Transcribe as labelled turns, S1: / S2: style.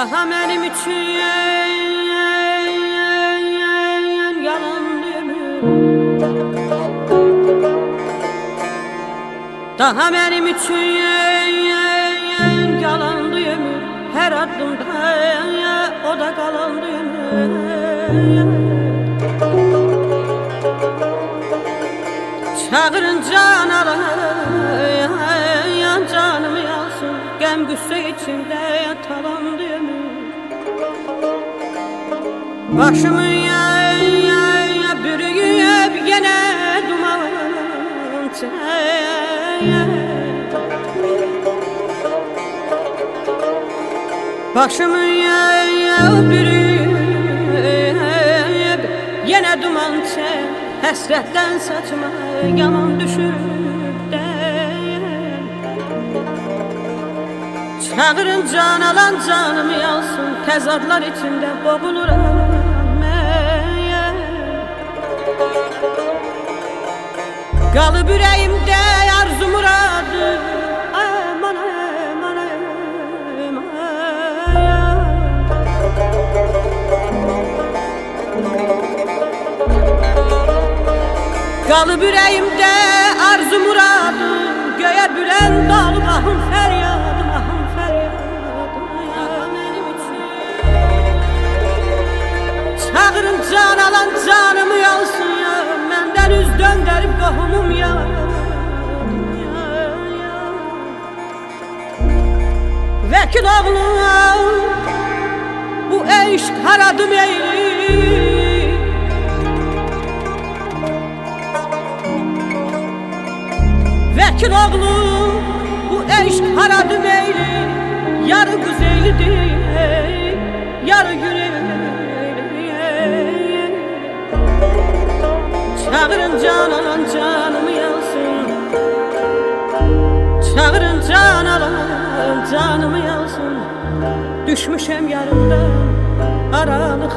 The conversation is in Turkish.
S1: Daha benim için yalan ömür. Daha benim için yalandı ömür. Her adımda o da kalandı ömür. Çağırın can alayan canımı yansın. Gəm qüssə içində talandı ömür. Başımı bürüyüb yenə duman çəyər. Başımı bürüyüb yenə duman çəyər. Həsrətdən saçma yaman düşüb dəyər. Çağırın can alan canımı yansın. Təzadlar içində boğuluram məyər. Qalıb ürəyimdə arzu muradı. Aman aman aman. Qalıb ürəyimdə arzu muradım. Göyə bürən dalıb ahım fəryadım, ahım fəryadım mənim üçün. Çağırın can alan canımı yansın ya. Məndən üz döndərib qohumum ya. Vəkil oğlum bu eşq haradım eyli. Vəkil oğlum bu eşq haradı meyli. Yarı güzeylidir, yarı güneyli. Çağırın can alan canımı yansın. Çağırın can alan canımı yansın. Düşmüşəm yarımdan aralık.